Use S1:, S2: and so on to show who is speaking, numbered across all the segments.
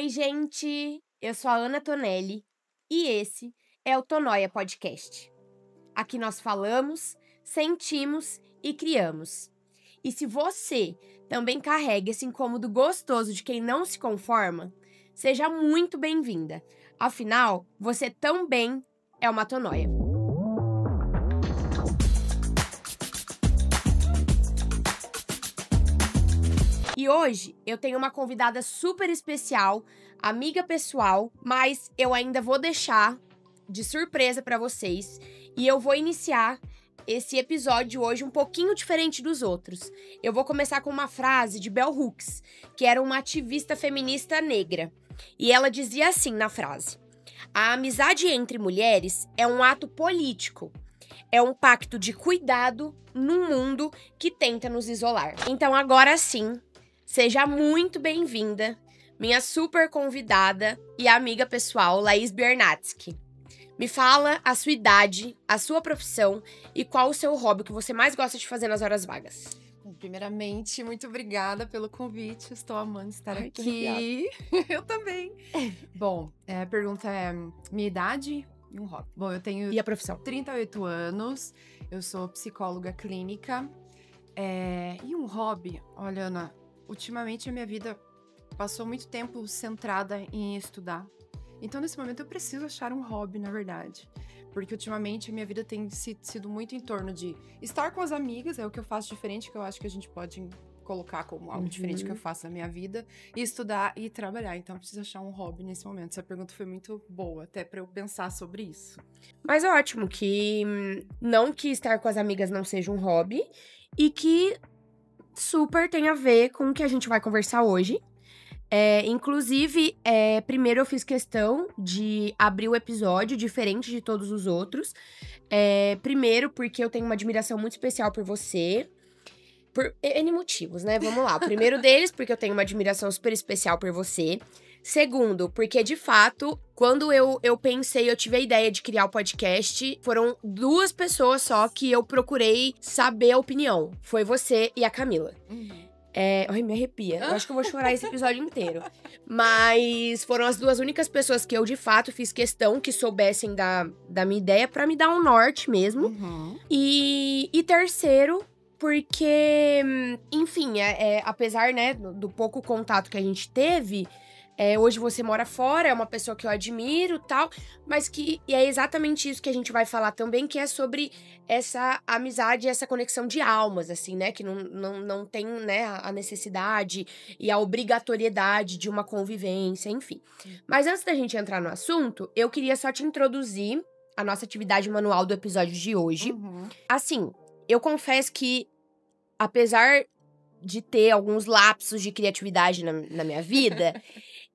S1: Oi, gente! Eu sou a Ana Tonelli e esse é o Tonóia Podcast. Aqui nós falamos, sentimos e criamos. E se você também carrega esse incômodo gostoso de quem não se conforma, seja muito bem-vinda. Afinal, você também é uma Tonóia. E hoje eu tenho uma convidada super especial, amiga pessoal, mas eu ainda vou deixar de surpresa pra vocês e eu vou iniciar esse episódio hoje um pouquinho diferente dos outros. Eu vou começar com uma frase de Bell Hooks, que era uma ativista feminista negra. E ela dizia assim na frase: "A amizade entre mulheres é um ato político. É um pacto de cuidado num mundo que tenta nos isolar." Então agora sim, seja muito bem-vinda, minha super convidada e amiga pessoal, Laís Bernatsky. Me fala a sua idade, a sua profissão e qual o seu hobby que você mais gosta de fazer nas horas vagas.
S2: Bom, primeiramente, muito obrigada pelo convite. Estou amando estar
S1: Ai, tô
S2: aqui. Eu também. Bom, a pergunta é minha idade e um hobby. Bom, eu tenho
S1: E a profissão?
S2: 38 anos, eu sou psicóloga clínica. E um hobby, olha, Ana, ultimamente a minha vida passou muito tempo centrada em estudar. Então, nesse momento, eu preciso achar um hobby, na verdade. Porque, ultimamente, a minha vida tem sido muito em torno de estar com as amigas, é o que eu faço diferente, que eu acho que a gente pode colocar como algo diferente que eu faço na minha vida, e estudar e trabalhar. Então, eu preciso achar um hobby nesse momento. Essa pergunta foi muito boa, até pra eu pensar sobre isso.
S1: Mas ótimo que não que estar com as amigas não seja um hobby e que super tem a ver com o que a gente vai conversar hoje. Inclusive, primeiro eu fiz questão de abrir o episódio diferente de todos os outros. Primeiro, porque eu tenho uma admiração muito especial por você. Por N motivos, né? Vamos lá. O primeiro deles, porque eu tenho uma admiração super especial por você. Segundo, porque de fato, quando eu pensei, eu tive a ideia de criar o podcast, foram duas pessoas só que eu procurei saber a opinião. Foi você e a Camila. Ai, me arrepia. Eu acho que eu vou chorar esse episódio inteiro. Mas foram as duas únicas pessoas que eu, de fato, fiz questão que soubessem da minha ideia pra me dar um norte mesmo. E terceiro, porque, enfim, apesar, né, do pouco contato que a gente teve, hoje você mora fora, é uma pessoa que eu admiro e tal, mas e é exatamente isso que a gente vai falar também, que é sobre essa amizade, essa conexão de almas, assim, né, que não tem, né, a necessidade e a obrigatoriedade de uma convivência, enfim. Mas antes da gente entrar no assunto, eu queria só te introduzir a nossa atividade manual do episódio de hoje. Assim, eu confesso que, apesar de ter alguns lapsos de criatividade na minha vida,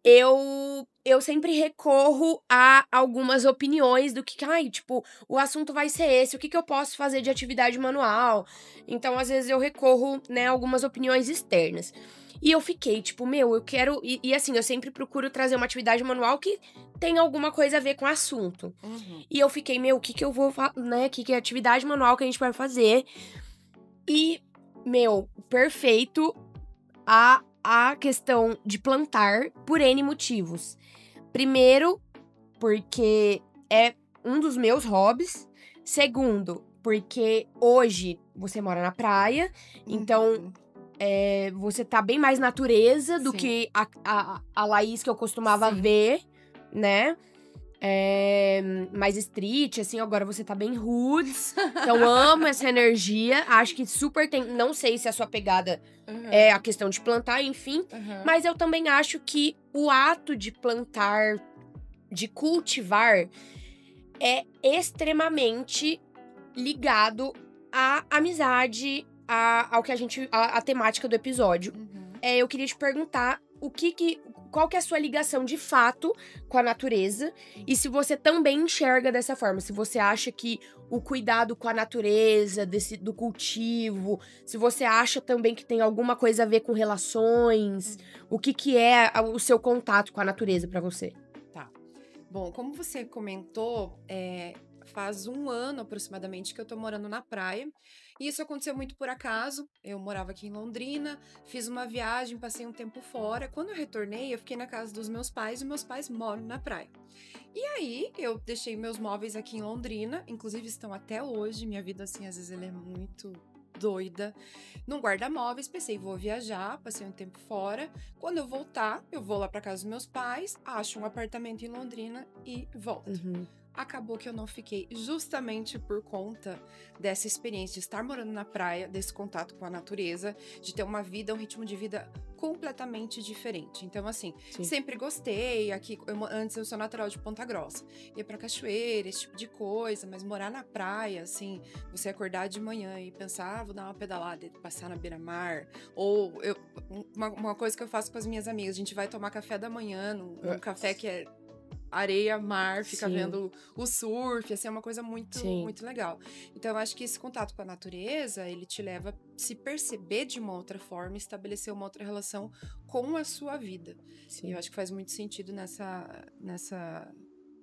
S1: eu sempre recorro a algumas opiniões do que, tipo, o assunto vai ser esse, o que eu posso fazer de atividade manual. Então, às vezes, eu recorro, né, a algumas opiniões externas. E eu fiquei, tipo, eu quero... E assim, eu sempre procuro trazer uma atividade manual que tenha alguma coisa a ver com o assunto. E eu fiquei, o que eu vou, né, que é atividade manual que a gente vai fazer. E, perfeito a questão de plantar por N motivos. Primeiro, porque é um dos meus hobbies. Segundo, porque hoje você mora na praia, então você tá bem mais natureza do que a Laís que eu costumava ver, né? Mais street, assim, agora você tá bem roots. Então, amo essa energia. Acho que super tem... Não sei se a sua pegada é a questão de plantar, enfim. Mas eu também acho que o ato de plantar, de cultivar, é extremamente ligado à amizade, ao que a temática do episódio. Eu queria te perguntar qual que é a sua ligação de fato com a natureza e se você também enxerga dessa forma, se você acha que o cuidado com a natureza, do cultivo, se você acha também que tem alguma coisa a ver com relações, o que é o seu contato com a natureza pra você?
S2: Tá. Bom, como você comentou, faz um ano aproximadamente que eu tô morando na praia. E isso aconteceu muito por acaso. Eu morava aqui em Londrina, fiz uma viagem, passei um tempo fora. Quando eu retornei, eu fiquei na casa dos meus pais e meus pais moram na praia. E aí, eu deixei meus móveis aqui em Londrina, inclusive estão até hoje. Minha vida, assim, às vezes ela é muito doida. Num guarda-móveis, pensei, vou viajar, passei um tempo fora. Quando eu voltar, eu vou lá pra casa dos meus pais, acho um apartamento em Londrina e volto.
S1: Uhum.
S2: Acabou que eu não fiquei, justamente por conta dessa experiência de estar morando na praia, desse contato com a natureza, de ter uma vida, um ritmo de vida completamente diferente. Então, assim,
S1: Sim.
S2: sempre gostei. Aqui, antes eu sou natural de Ponta Grossa. Ia pra cachoeira, esse tipo de coisa, mas morar na praia, assim, você acordar de manhã e pensar, vou dar uma pedalada, passar na beira-mar. Ou uma coisa que eu faço com as minhas amigas, a gente vai tomar café da manhã num café que é areia, mar, fica
S1: Sim.
S2: vendo o surf, assim, é uma coisa muito,
S1: Sim.
S2: muito legal. Então, eu acho que esse contato com a natureza, ele te leva a se perceber de uma outra forma, estabelecer uma outra relação com a sua vida.
S1: Sim.
S2: E eu acho que faz muito sentido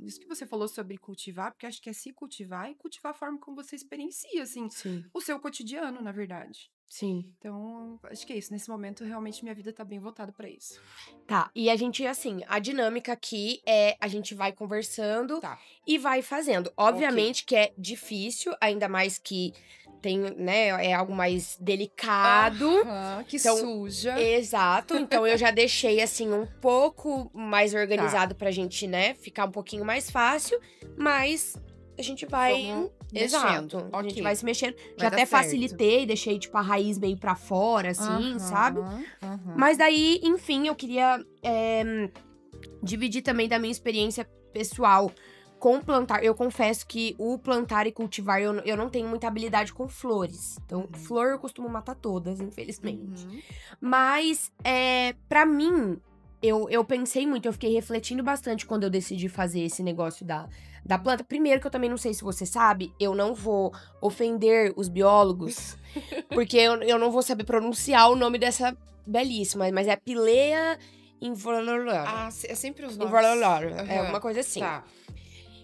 S2: isso que você falou sobre cultivar, porque acho que é se cultivar e cultivar a forma como você experiencia, assim,
S1: Sim.
S2: o seu cotidiano, na verdade.
S1: Sim.
S2: Então, acho que é isso. Nesse momento, realmente, minha vida tá bem voltada pra isso.
S1: Tá, e a gente, assim, a dinâmica aqui é a gente vai conversando
S2: Tá.
S1: e vai fazendo. Obviamente que é difícil, ainda mais que tem, né, é algo mais delicado.
S2: Aham, que
S1: Então,
S2: suja.
S1: Exato, então eu já deixei, assim, um pouco mais organizado pra gente, né, ficar um pouquinho mais fácil, mas a gente vai...
S2: Vamos
S1: Exato,
S2: mexendo.
S1: a gente
S2: Ok.
S1: vai se mexendo.
S2: Vai
S1: Já
S2: dar
S1: até
S2: certo.
S1: facilitei, deixei, tipo, a raiz meio pra fora, assim, sabe?
S2: Aham.
S1: Mas daí, enfim, eu queria dividir também da minha experiência pessoal com plantar. Eu confesso que o plantar e cultivar, eu não tenho muita habilidade com flores. Então, flor eu costumo matar todas, infelizmente.
S2: Uhum.
S1: Mas, pra mim, eu pensei muito, eu fiquei refletindo bastante quando eu decidi fazer esse negócio da planta. Primeiro que eu também não sei se você sabe, eu não vou ofender os biólogos, porque eu não vou saber pronunciar o nome dessa belíssima, mas é Pilea involucrata.
S2: Ah, é sempre os nomes.
S1: Involucrata, é
S2: Aham.
S1: alguma coisa assim.
S2: Tá.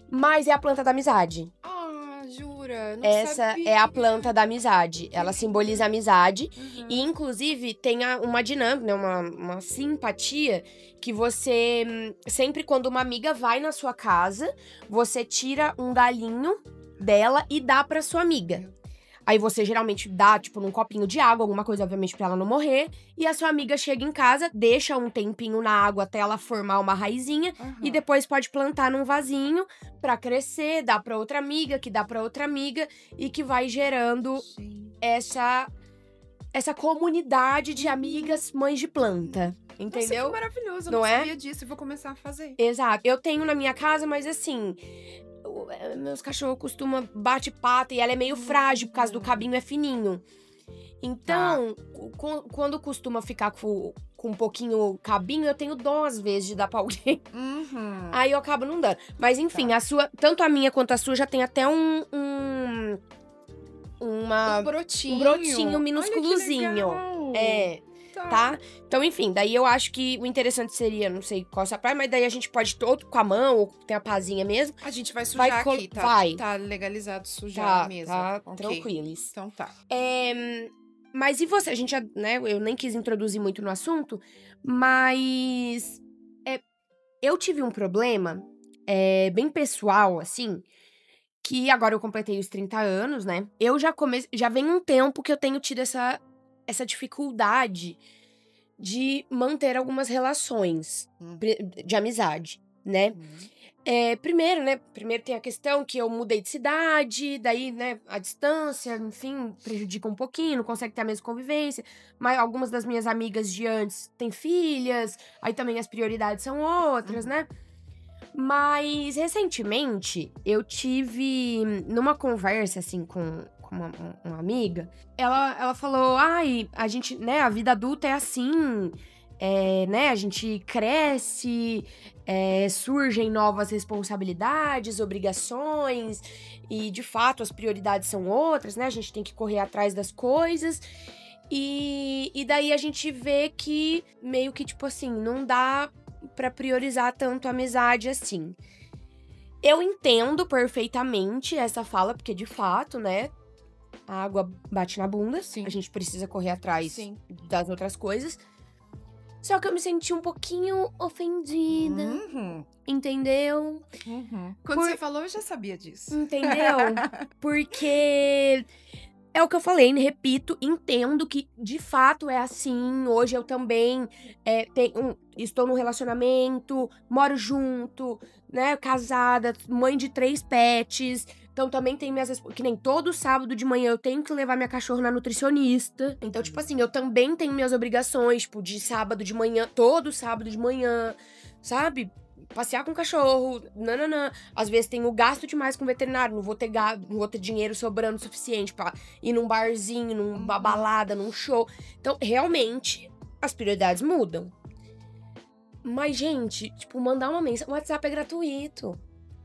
S1: Mas é a planta da amizade.
S2: Ah, jura? Não
S1: Essa
S2: sabia.
S1: é a planta da amizade. Ela simboliza a amizade.
S2: Uhum.
S1: E, inclusive, tem uma dinâmica, né, uma simpatia que você... Sempre quando uma amiga vai na sua casa, você tira um galinho dela e dá pra sua amiga. Aí você geralmente dá, tipo, num copinho de água, alguma coisa, obviamente, pra ela não morrer. E a sua amiga chega em casa, deixa um tempinho na água até ela formar uma raizinha.
S2: Aham.
S1: E depois pode plantar num vasinho pra crescer, dá pra outra amiga, que dá pra outra amiga. E que vai gerando
S2: Gente.
S1: essa comunidade de amigas mães de planta.
S2: Nossa,
S1: Entendeu?
S2: que maravilhoso. Eu
S1: Não
S2: não
S1: é?
S2: sabia disso. Eu vou começar a fazer.
S1: Exato. Eu tenho na minha casa, mas assim... Meus cachorros costumam bate pata e ela é meio frágil por causa do cabinho é fininho. Então, quando costuma ficar com um pouquinho cabinho, eu tenho dó às vezes de dar pra alguém.
S2: Uhum.
S1: Aí eu acabo não dando. Mas enfim, a sua, tanto a minha quanto a sua já tem até um brotinho minúsculozinho.
S2: Olha que legal.
S1: É, tá? Então, enfim, daí eu acho que o interessante seria, não sei qual essa praia, mas daí a gente pode todo com a mão, ou tem a pazinha mesmo.
S2: A gente vai sujar aqui, tá?
S1: Vai.
S2: Tá legalizado sujar mesmo.
S1: Tá,
S2: Ok.
S1: tranquilos.
S2: Então tá.
S1: Mas e você? A gente já, né, eu nem quis introduzir muito no assunto, mas eu tive um problema bem pessoal, assim, que agora eu completei os 30 anos, né? Eu já vem um tempo que eu tenho tido essa dificuldade de manter algumas relações de amizade, né? Primeiro tem a questão que eu mudei de cidade, daí, né, a distância, enfim, prejudica um pouquinho, não consegue ter a mesma convivência. Mas algumas das minhas amigas de antes têm filhas, aí também as prioridades são outras, né? Mas, recentemente, eu tive numa conversa, assim, com uma amiga, ela falou, a gente, né, a vida adulta é assim, né, a gente cresce, surgem novas responsabilidades, obrigações, e, de fato, as prioridades são outras, né, a gente tem que correr atrás das coisas, e daí a gente vê que, meio que, tipo assim, não dá pra priorizar tanto a amizade assim. Eu entendo perfeitamente essa fala, porque de fato, né, a água bate na bunda.
S2: Sim.
S1: A gente precisa correr atrás
S2: Sim.
S1: das outras coisas. Só que eu me senti um pouquinho ofendida, entendeu?
S2: Quando você falou, eu já sabia disso.
S1: Entendeu? Porque é o que eu falei, repito, entendo que de fato é assim. Hoje eu também estou num relacionamento, moro junto, né? Casada, mãe de 3 pets. Então também tem que nem todo sábado de manhã eu tenho que levar minha cachorra na nutricionista. Então, tipo assim, eu também tenho minhas obrigações, tipo, de sábado de manhã, todo sábado de manhã, sabe? Passear com o cachorro, nananã. Às vezes tenho gasto demais com o veterinário, não vou ter dinheiro sobrando o suficiente pra ir num barzinho, numa balada, num show. Então, realmente, as prioridades mudam. Mas, gente, tipo, mandar uma mensagem, o WhatsApp é gratuito.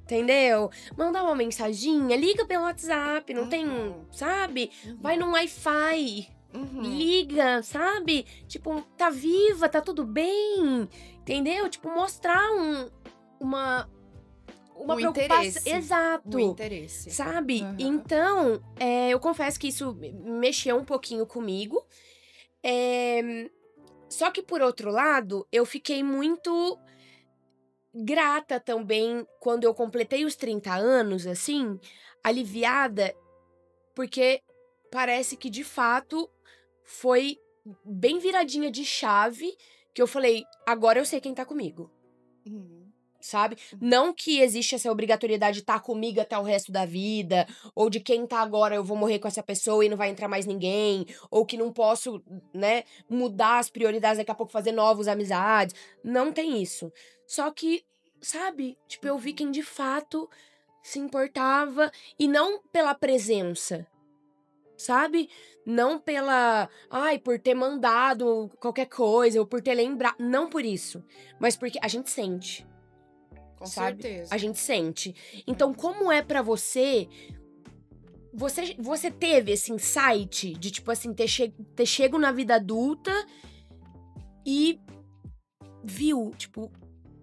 S1: Entendeu? Mandar uma mensaginha, liga pelo WhatsApp, não tem, sabe? Vai no Wi-Fi, liga, sabe? Tipo, tá viva, tá tudo bem, entendeu? Tipo, mostrar uma preocupação.
S2: Interesse.
S1: Exato.
S2: Um interesse.
S1: Sabe? Então, eu confesso que isso mexeu um pouquinho comigo. Só que, por outro lado, eu fiquei muito grata também quando eu completei os 30 anos, assim, aliviada, porque parece que de fato foi bem viradinha de chave que eu falei, agora eu sei quem tá comigo. Sabe? Não que existe essa obrigatoriedade de estar comigo até o resto da vida, ou de quem tá agora eu vou morrer com essa pessoa e não vai entrar mais ninguém, ou que não posso, né, mudar as prioridades, daqui a pouco fazer novas amizades. Não tem isso. Só que, sabe, tipo, eu vi quem de fato se importava e não pela presença, sabe? Não por ter mandado qualquer coisa, ou por ter lembrado, não por isso, mas porque a gente sente.
S2: Com
S1: sabe?
S2: certeza.
S1: A gente sente. Então, como é pra você... Você teve esse insight de, tipo assim, ter chego na vida adulta e viu, tipo...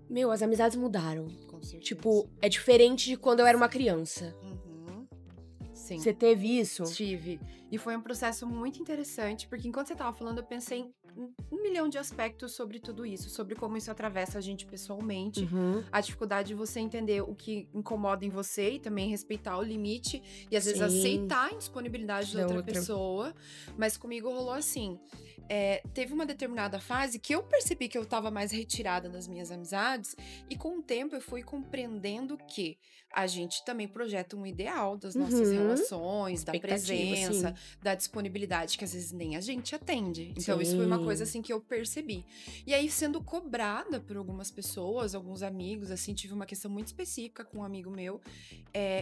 S1: Meu, as amizades mudaram.
S2: Com certeza.
S1: Tipo, é diferente de quando eu era uma criança.
S2: Sim.
S1: Você teve isso?
S2: Tive. E foi um processo muito interessante, porque enquanto você tava falando, eu pensei em um milhão de aspectos sobre tudo isso, sobre como isso atravessa a gente pessoalmente, a dificuldade de você entender o que incomoda em você e também respeitar o limite e às vezes aceitar a indisponibilidade da outra pessoa. Mas comigo rolou assim. Teve uma determinada fase que eu percebi que eu tava mais retirada das minhas amizades e com o tempo eu fui compreendendo que a gente também projeta um ideal das nossas relações, da presença, da disponibilidade, que às vezes nem a gente atende. Então isso foi uma coisa assim que eu percebi. E aí sendo cobrada por algumas pessoas, alguns amigos, assim, tive uma questão muito específica com um amigo meu,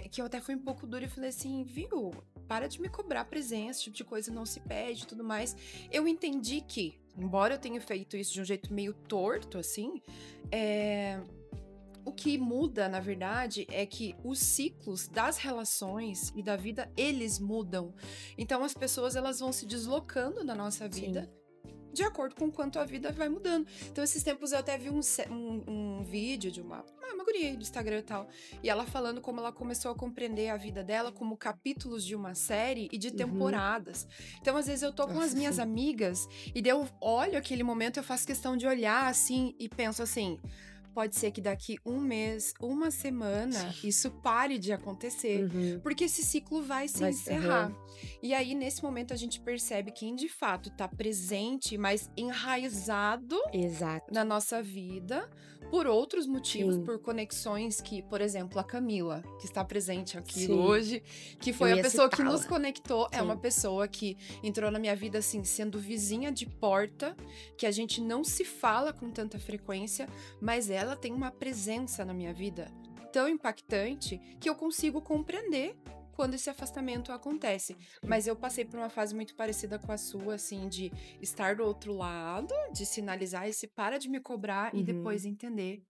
S2: que eu até fui um pouco dura e falei assim, viu, para de me cobrar presença, esse tipo de coisa não se pede e tudo mais. Eu entendi que, embora eu tenha feito isso de um jeito meio torto, assim, o que muda, na verdade, é que os ciclos das relações e da vida, eles mudam. Então, as pessoas, elas vão se deslocando na nossa vida de acordo com quanto a vida vai mudando. Então, esses tempos eu até vi um vídeo de uma guria do Instagram e tal, e ela falando como ela começou a compreender a vida dela como capítulos de uma série e de temporadas. Então, às vezes eu tô com as minhas amigas e daí eu olho aquele momento, eu faço questão de olhar assim e penso assim, pode ser que daqui um mês, uma semana, isso pare de acontecer. Porque esse ciclo vai se encerrar. E aí, nesse momento, a gente percebe quem de fato tá presente, mas enraizado na nossa vida, por outros motivos, por conexões que, por exemplo, a Camila, que está presente aqui hoje, que foi a pessoa que nos conectou, é uma pessoa que entrou na minha vida, assim, sendo vizinha de porta, que a gente não se fala com tanta frequência, mas ela tem uma presença na minha vida tão impactante que eu consigo compreender quando esse afastamento acontece. Mas eu passei por uma fase muito parecida com a sua, assim, de estar do outro lado, de sinalizar esse para de me cobrar e depois entender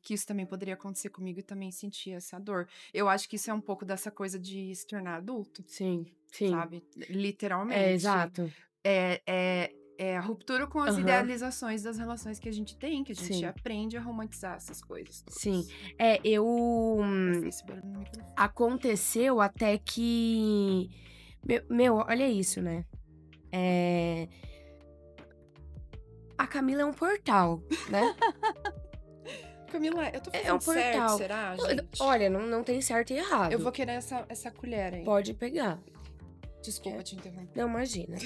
S2: que isso também poderia acontecer comigo e também sentir essa dor. Eu acho que isso é um pouco dessa coisa de se tornar adulto. Sabe? Literalmente.
S1: Exato.
S2: É a ruptura com as idealizações das relações que a gente tem, que a gente aprende a romantizar essas coisas.
S1: Aconteceu até que Meu, olha isso, né? A Camila é um portal, né?
S2: Camila, eu tô
S1: É
S2: fazendo
S1: um
S2: certo,
S1: portal.
S2: será,
S1: Não,
S2: gente?
S1: olha, não tem certo e errado.
S2: Eu vou querer essa colher aí.
S1: Pode pegar.
S2: Desculpa te interromper.
S1: Não, imagina.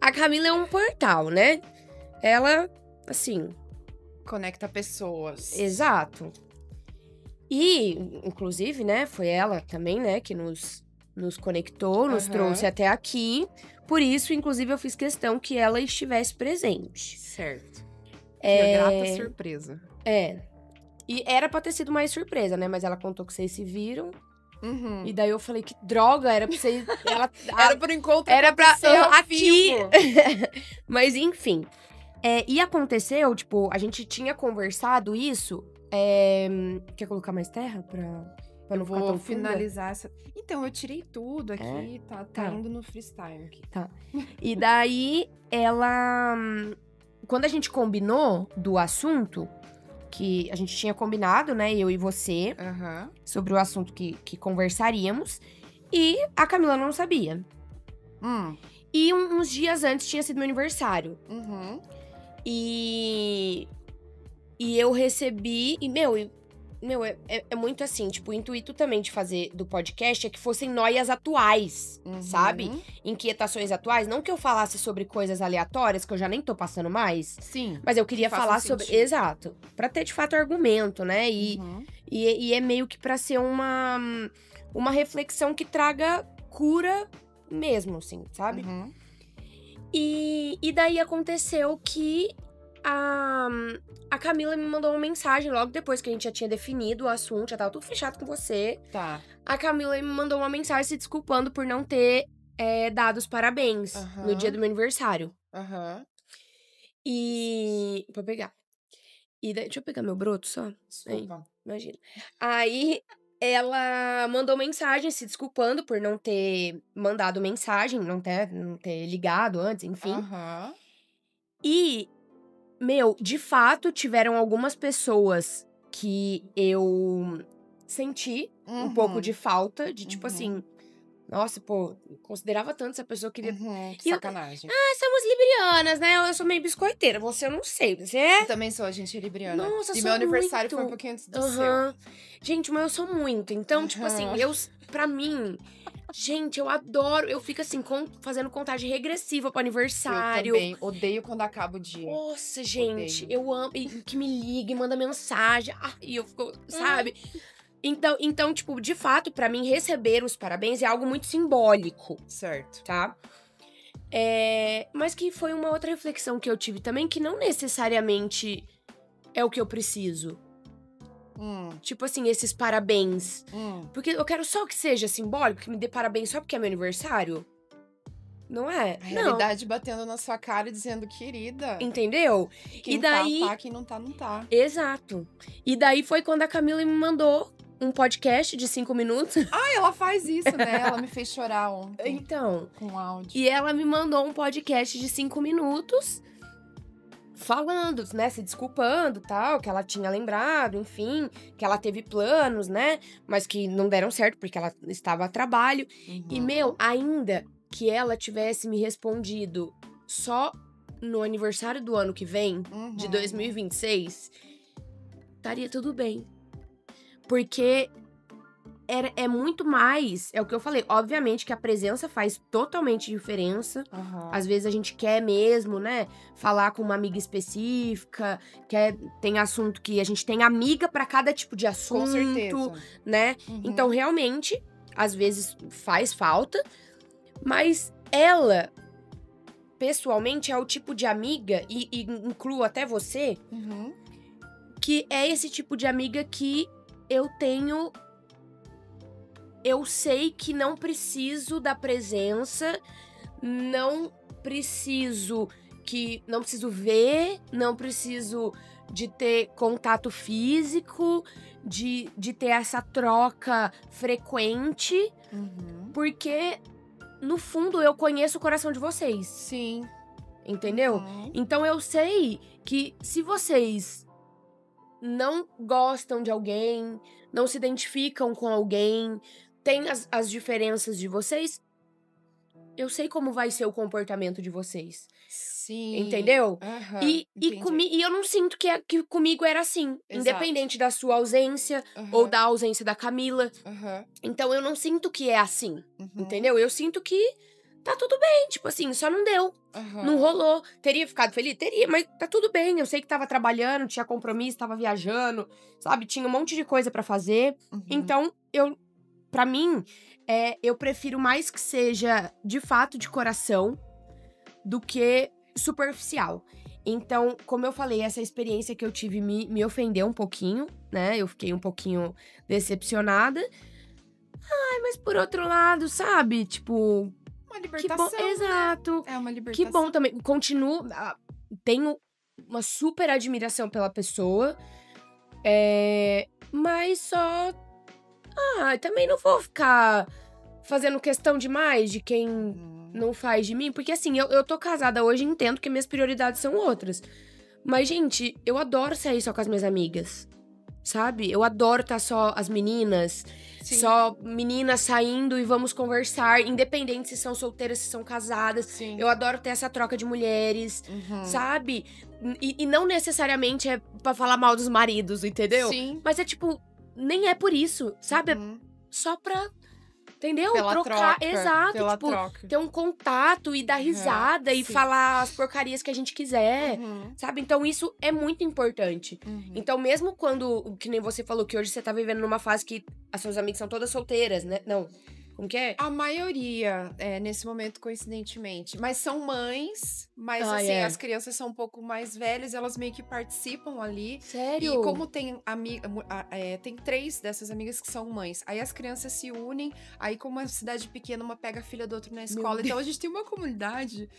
S1: A Camila é um portal, né? Ela, assim...
S2: Conecta pessoas.
S1: Exato. E, inclusive, né, foi ela também, né, que nos conectou, nos trouxe até aqui. Por isso, inclusive, eu fiz questão que ela estivesse presente.
S2: Certo. Que grata surpresa.
S1: E era pra ter sido mais surpresa, né? Mas ela contou que vocês se viram.
S2: Uhum.
S1: E daí eu falei, que droga, era pra vocês...
S2: Era pro encontro
S1: era pra
S2: acontecer ao
S1: aqui.
S2: vivo.
S1: Mas, enfim. E aconteceu, tipo, a gente tinha conversado isso. Quer colocar mais terra pra não ficar tão funda?
S2: Finalizar essa... Então, eu tirei tudo aqui, tá indo no freestyle aqui.
S1: Tá. E daí, ela... Quando a gente combinou do assunto, que a gente tinha combinado, né, eu e você, sobre o assunto que conversaríamos, e a Camila não sabia. E uns dias antes tinha sido meu aniversário. E eu recebi... E, meu, é muito assim, tipo, o intuito também de fazer do podcast é que fossem noias atuais, sabe? Inquietações atuais. Não que eu falasse sobre coisas aleatórias, que eu já nem tô passando mais.
S2: Sim.
S1: Mas eu queria falar sobre...
S2: sentido.
S1: Exato. Pra ter, de fato, argumento, né? E é meio que pra ser uma reflexão que traga cura mesmo, assim, sabe? E daí aconteceu que a Camila me mandou uma mensagem logo depois que a gente já tinha definido o assunto, já tava tudo fechado com você.
S2: Tá.
S1: A Camila me mandou uma mensagem se desculpando por não ter dado os parabéns no dia do meu aniversário. E... Vou pegar. E daí, deixa eu pegar meu broto só.
S2: Desculpa.
S1: Imagina. Aí, ela mandou mensagem se desculpando por não ter mandado mensagem, não ter ligado antes, enfim. E, meu, de fato, tiveram algumas pessoas que eu senti um pouco de falta, de tipo assim... Nossa, pô, considerava tanto essa pessoa, queria...
S2: Que sacanagem.
S1: Somos librianas, né? Eu sou meio biscoiteira, você eu não sei, você é?
S2: Eu também sou, a gente é libriana.
S1: Nossa,
S2: e
S1: sou
S2: meu aniversário
S1: muito.
S2: foi um pouquinho antes do seu.
S1: Gente, mas eu sou muito. Então, tipo assim, pra mim... Gente, eu adoro. Eu fico assim, fazendo contagem regressiva pro aniversário.
S2: Eu também. Odeio quando acaba o dia.
S1: Nossa, gente.
S2: Odeio.
S1: Eu amo. E que me liga e manda mensagem. E eu fico, sabe? Então, tipo, de fato, pra mim, receber os parabéns é algo muito simbólico.
S2: Certo.
S1: Tá? Mas que foi uma outra reflexão que eu tive também, que não necessariamente é o que eu preciso. Tipo assim, esses parabéns. Porque eu quero só que seja simbólico, que me dê parabéns só porque é meu aniversário. Não é?
S2: A realidade batendo na sua cara e dizendo, querida.
S1: Entendeu?
S2: Quem
S1: e daí...
S2: tá, quem não tá, não tá.
S1: Exato. E daí foi quando a Camila me mandou um podcast de 5 minutos.
S2: Ela faz isso, né? Ela me fez chorar ontem.
S1: Então.
S2: Com áudio.
S1: E ela me mandou um podcast de 5 minutos. Falando, né, se desculpando, tal, que ela tinha lembrado, enfim, que ela teve planos, né, mas que não deram certo porque ela estava a trabalho. E, meu, ainda que ela tivesse me respondido só no aniversário do ano que vem, de 2026, estaria tudo bem. Porque é muito mais, é o que eu falei, obviamente que a presença faz totalmente diferença. Às vezes a gente quer mesmo, né, falar com uma amiga específica, tem assunto que a gente tem amiga pra cada tipo de assunto,
S2: com certeza,
S1: né? Então, realmente, às vezes faz falta, mas ela, pessoalmente, é o tipo de amiga, e incluo até você, que é esse tipo de amiga que eu sei que não preciso da presença, não preciso ver, não preciso de ter contato físico, de ter essa troca frequente, porque, no fundo, eu conheço o coração de vocês.
S2: Sim.
S1: Entendeu? Então, eu sei que se vocês não gostam de alguém, não se identificam com alguém, tem as diferenças de vocês, eu sei como vai ser o comportamento de vocês.
S2: Sim.
S1: Entendeu?
S2: Aham,
S1: E eu não sinto que comigo era assim.
S2: Exato.
S1: Independente da sua ausência ou da ausência da Camila. Então, eu não sinto que é assim. Entendeu? Eu sinto que tá tudo bem. Tipo assim, só não deu. Não rolou. Teria ficado feliz? Teria, mas tá tudo bem. Eu sei que tava trabalhando, tinha compromisso, tava viajando, sabe? Tinha um monte de coisa pra fazer. Então, pra mim, eu prefiro mais que seja de fato de coração do que superficial. Então, como eu falei, essa experiência que eu tive me ofendeu um pouquinho, né? Eu fiquei um pouquinho decepcionada. Ai, mas por outro lado, sabe? Tipo...
S2: Uma libertação,
S1: que bom, exato.
S2: É uma libertação.
S1: Que bom também. Continuo... Tenho uma super admiração pela pessoa. Mas só... também não vou ficar fazendo questão demais de quem não faz de mim. Porque assim, eu tô casada hoje e entendo que minhas prioridades são outras. Mas, gente, eu adoro sair só com as minhas amigas. Sabe? Eu adoro estar só as meninas. Sim. Só meninas saindo e vamos conversar. Independente se são solteiras, se são casadas.
S2: Sim.
S1: Eu adoro ter essa troca de mulheres. Sabe? E não necessariamente é pra falar mal dos maridos, entendeu?
S2: Sim.
S1: Mas é tipo... Nem é por isso, sabe? É só pra... Entendeu?
S2: Pela
S1: trocar.
S2: Troca,
S1: exato.
S2: pela
S1: tipo,
S2: troca.
S1: ter um contato e dar risada e
S2: sim.
S1: falar as porcarias que a gente quiser. Sabe? Então, isso é muito importante. Então, mesmo quando, que nem você falou, que hoje você tá vivendo numa fase que as suas amigas são todas solteiras, né? Não. Como que é?
S2: A maioria, nesse momento, coincidentemente. Mas são mães, mas assim, as crianças são um pouco mais velhas, elas meio que participam ali.
S1: Sério?
S2: E como tem tem 3 dessas amigas que são mães. Aí as crianças se unem, aí como uma cidade pequena, uma pega a filha do outro na escola. Então a gente tem uma comunidade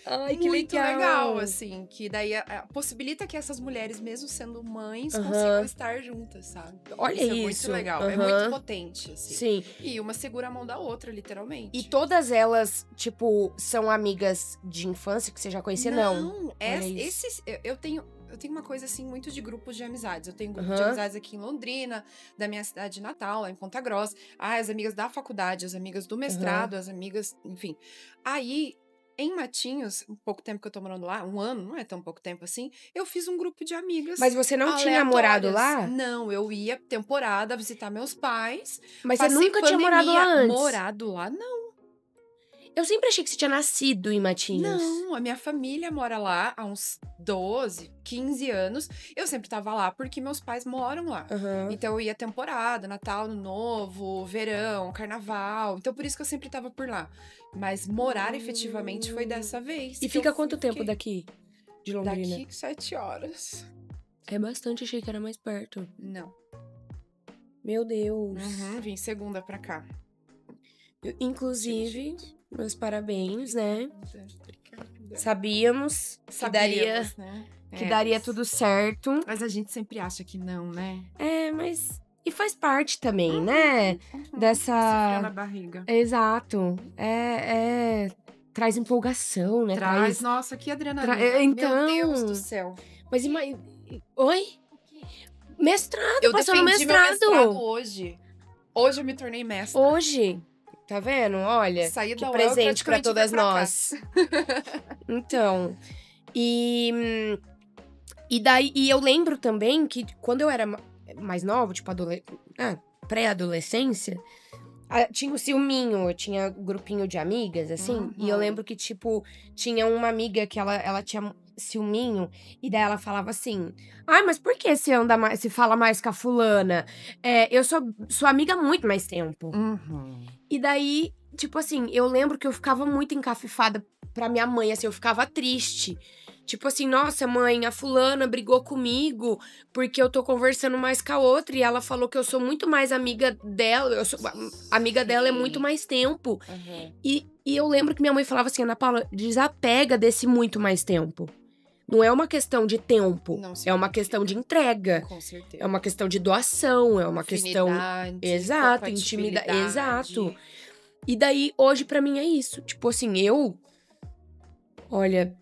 S2: muito legal, assim, que daí possibilita que essas mulheres, mesmo sendo mães, consigam estar juntas, sabe?
S1: Olha isso.
S2: É muito legal, é muito potente, assim.
S1: Sim.
S2: E uma segura a mão da outra, literalmente.
S1: E todas elas, tipo, são amigas de infância que você já conhecia? Não.
S2: Eu tenho uma coisa, assim, muito de grupos de amizades. Eu tenho grupo de amizades aqui em Londrina, da minha cidade natal, lá em Ponta Grossa. As amigas da faculdade, as amigas do mestrado, as amigas... Enfim. Aí, em Matinhos, um pouco tempo que eu tô morando lá, 1 ano, não é tão pouco tempo assim, eu fiz um grupo de amigas.
S1: Mas você não tinha morado lá?
S2: Não, eu ia temporada visitar meus pais.
S1: Mas você nunca tinha morado lá antes?
S2: Morado lá, não.
S1: Eu sempre achei que você tinha nascido em Matinhos.
S2: Não, a minha família mora lá há uns 12, 15 anos. Eu sempre tava lá porque meus pais moram lá. Então eu ia temporada, Natal, Ano Novo, verão, Carnaval. Então por isso que eu sempre tava por lá. Mas morar efetivamente foi dessa vez.
S1: E fica quanto tempo daqui? De Londrina?
S2: Daqui 7 horas.
S1: É bastante, achei que era mais perto.
S2: Não.
S1: Meu Deus.
S2: Vim segunda pra cá.
S1: Inclusive, meus parabéns, né? Sabíamos que daria,
S2: né?
S1: Que daria tudo certo.
S2: Mas a gente sempre acha que não, né?
S1: Mas... E faz parte também, né? Dessa...
S2: Esse frio na barriga.
S1: Exato. Traz empolgação, né?
S2: Traz, nossa, que adrenalina.
S1: Então...
S2: Meu Deus do céu.
S1: Mas Oi? Mestrado,
S2: eu
S1: passou no
S2: defendi
S1: mestrado.
S2: Meu mestrado hoje. Hoje eu me tornei mestra.
S1: Hoje? Tá vendo? Olha,
S2: saí
S1: que
S2: da
S1: presente pra todas nós.
S2: Então.
S1: E daí, eu lembro também que quando eu era mais nova, tipo, pré-adolescência, tinha o ciúminho, eu tinha um grupinho de amigas, assim, e eu lembro que, tipo, tinha uma amiga que ela tinha ciúminho, e daí ela falava assim, mas por que você fala mais com a fulana? Eu sou sua amiga há muito mais tempo. E daí, tipo assim, eu lembro que eu ficava muito encafifada pra minha mãe, assim, eu ficava triste. Tipo assim, nossa, mãe, a fulana brigou comigo porque eu tô conversando mais com a outra e ela falou que eu sou muito mais amiga dela, amiga dela é muito mais tempo. E eu lembro que minha mãe falava assim, Ana Paula, desapega desse muito mais tempo. Não é uma questão de tempo, é uma questão de entrega.
S2: Com certeza.
S1: É uma questão de doação, é uma questão... Exato,
S2: intimidade.
S1: Exato. E daí, hoje, pra mim, é isso. Tipo assim, olha,